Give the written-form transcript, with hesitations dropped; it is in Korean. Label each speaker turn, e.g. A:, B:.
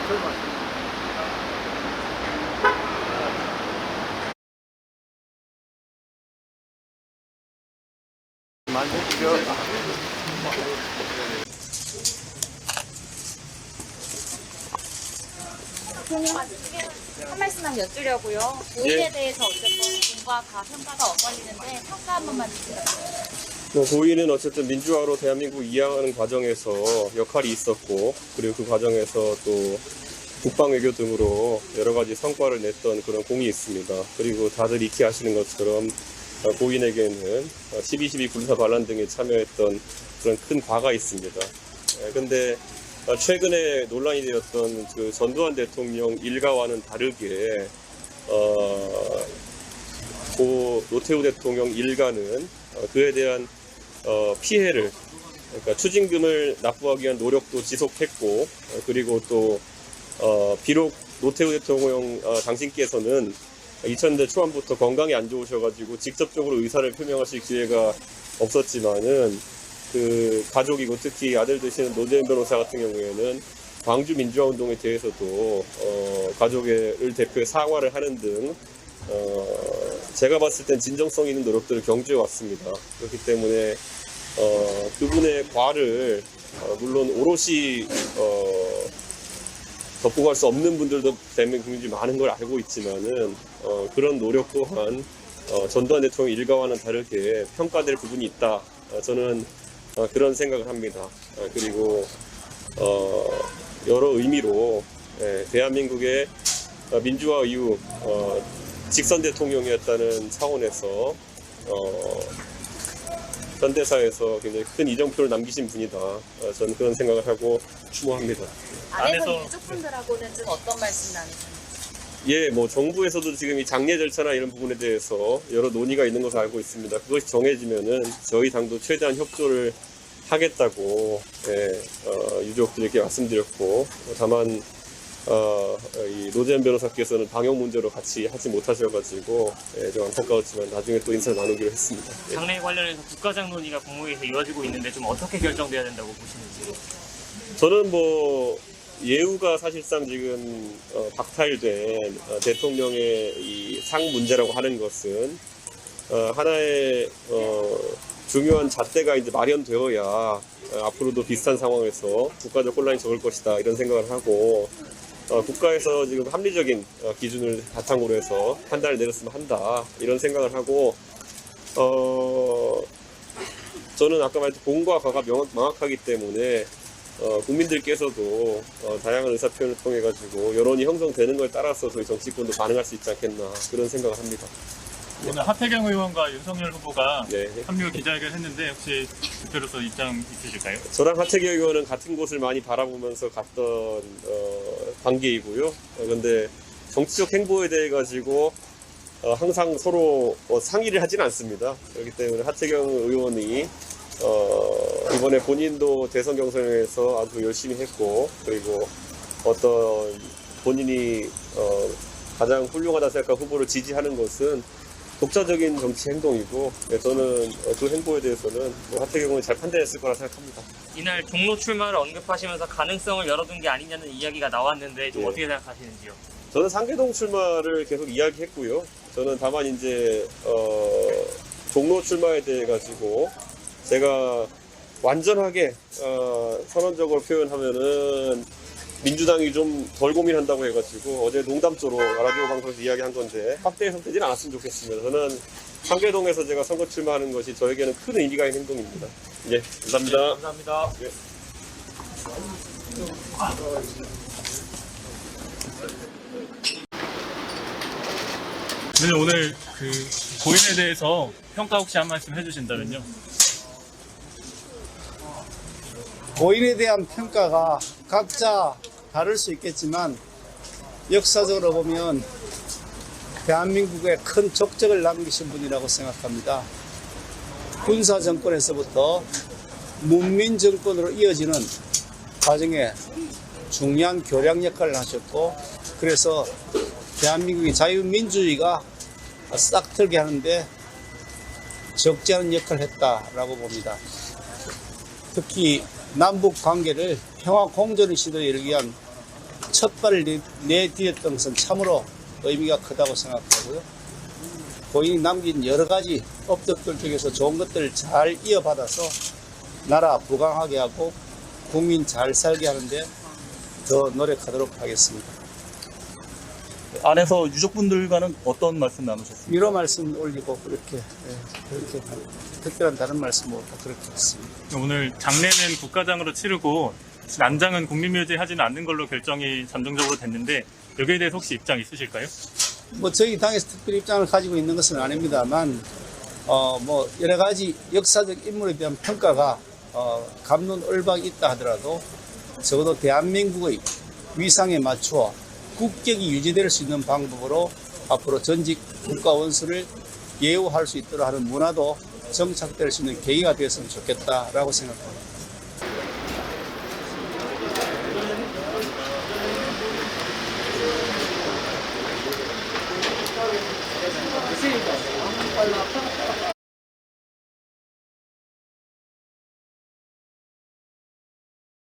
A: 한 말씀만 여쭈려고요. 고인에 대해서 어쨌든 공부와 평가가 엇갈리는데 평가 한 번만 주세요.
B: 고인은 어쨌든 민주화로 대한민국 이양하는 과정에서 역할이 있었고, 그리고 그 과정에서 또 국방외교 등으로 여러 가지 성과를 냈던 그런 공이 있습니다. 그리고 다들 익히 아시는 것처럼 고인에게는 12.12 군사 반란 등에 참여했던 그런 큰 과가 있습니다. 근데 최근에 논란이 되었던 그 전두환 대통령 일가와는 다르게 고 노태우 대통령 일가는 그에 대한 피해를, 그러니까 추징금을 납부하기 위한 노력도 지속했고, 그리고 또 비록 노태우 대통령 당신께서는 2000년대 초반부터 건강이 안 좋으셔가지고 직접적으로 의사를 표명하실 기회가 없었지만은 그 가족이고 특히 아들 되시는 노재현 변호사 같은 경우에는 광주 민주화 운동에 대해서도 가족을 대표해 사과를 하는 등 제가 봤을 땐 진정성 있는 노력들을 경주해 왔습니다. 그렇기 때문에 그분의 과를 물론 오롯이 덮고 갈 수 없는 분들도 대한민국민들이 많은 걸 알고 있지만은 그런 노력 또한 전두환 대통령 일가와는 다르게 평가될 부분이 있다. 저는 그런 생각을 합니다. 그리고 여러 의미로 대한민국의 민주화 이후 직선 대통령이었다는 차원에서 현대사에서 굉장히 큰 이정표를 남기신 분이다. 저는 그런 생각을 하고 추모합니다.
A: 안에서 유족분들하고는 좀 어떤 말씀 나누셨나요?
B: 예, 뭐 정부에서도 지금 이 장례 절차나 이런 부분에 대해서 여러 논의가 있는 것을 알고 있습니다. 그것이 정해지면은 저희 당도 최대한 협조를 하겠다고 유족들에게 말씀드렸고, 다만 이 노재현 변호사께서는 방역 문제로 같이 하지 못하셔가지고 좀 안타까웠지만 나중에 또 인사를 나누기로 했습니다.
C: 장례 관련해서 국가장 논의가 국무회의에서 이어지고 있는데 좀 어떻게 결정돼야 된다고 보시는지?
B: 저는 뭐 예우가 사실상 지금 박탈된 대통령의 이 상 문제라고 하는 것은 하나의 중요한 잣대가 이제 마련되어야 앞으로도 비슷한 상황에서 국가적 혼란이 적을 것이다 이런 생각을 하고, 국가에서 지금 합리적인 기준을 바탕으로 해서 판단을 내렸으면 한다 이런 생각을 하고, 저는 아까 말했던 공과 과가 명확하기 때문에 국민들께서도 다양한 의사표현을 통해 가지고 여론이 형성되는 걸 따라서 저희 정치권도 반응할 수 있지 않겠나 그런 생각을 합니다.
D: 오늘 하태경 의원과 윤석열 후보가
B: 네.
D: 합류 기자회견 했는데 혹시 대표로서 입장 있으실까요?
B: 저랑 하태경 의원은 같은 곳을 많이 바라보면서 갔던 관계이고요. 그런데 정치적 행보에 대해 가지고 항상 서로 상의를 하지는 않습니다. 그렇기 때문에 하태경 의원이 이번에 본인도 대선 경선에서 아주 열심히 했고, 그리고 어떤 본인이 가장 훌륭하다 생각한 후보를 지지하는 것은 독자적인 정치 행동이고, 저는 그 행보에 대해서는 하태경은 잘 판단했을 거라 생각합니다.
C: 이날 종로 출마를 언급하시면서 가능성을 열어둔 게 아니냐는 이야기가 나왔는데 좀
B: 네.
C: 어떻게 생각하시는지요?
B: 저는 상계동 출마를 계속 이야기했고요. 저는 다만 이제 종로 출마에 대해 가지고 제가 완전하게 선언적으로 표현하면은 민주당이 좀 덜 고민한다고 해가지고 어제 농담조로 라디오 방송에서 이야기한 건데 확대 해석되진 않았으면 좋겠습니다. 저는 상계동에서 제가 선거 출마하는 것이 저에게는 큰 의미가 있는 행동입니다. 예, 감사합니다.
D: 네, 감사합니다.
B: 예.
D: 네, 오늘 그 고인에 대해서 평가 혹시 한 말씀 해주신다면요?
E: 고인에 대한 평가가 각자 다를 수 있겠지만 역사적으로 보면 대한민국에 큰 족적을 남기신 분이라고 생각합니다. 군사 정권에서부터 문민 정권으로 이어지는 과정에 중요한 교량 역할을 하셨고, 그래서 대한민국의 자유민주주의가 싹 틀게 하는데 적지 않은 역할을 했다라고 봅니다. 특히 남북 관계를 평화 공존의 시도에 이르기 위한 첫 발을 내디뎠던 것은 참으로 의미가 크다고 생각하고요. 고인이 남긴 여러 가지 업적들 중에서 좋은 것들을 잘 이어받아서 나라 부강하게 하고 국민 잘 살게 하는데 더 노력하도록 하겠습니다.
F: 안에서 유족분들과는 어떤 말씀 나누셨습니까?
E: 위로 말씀 올리고 그렇게 특별한 다른 말씀 못 그렇게 했습니다.
D: 오늘 장례는 국가장으로 치르고 난장은 국민묘지에 하지는 않는 걸로 결정이 잠정적으로 됐는데 여기에 대해서 혹시 입장 있으실까요?
E: 뭐 저희 당에서 특별 입장을 가지고 있는 것은 아닙니다만 뭐 여러 가지 역사적 인물에 대한 평가가 갑론을박이 있다 하더라도 적어도 대한민국의 위상에 맞추어 국격이 유지될 수 있는 방법으로 앞으로 전직 국가원수를 예우할 수 있도록 하는 문화도 정착될 수 있는 계기가 되었으면 좋겠다라고 생각합니다.
A: 빨라.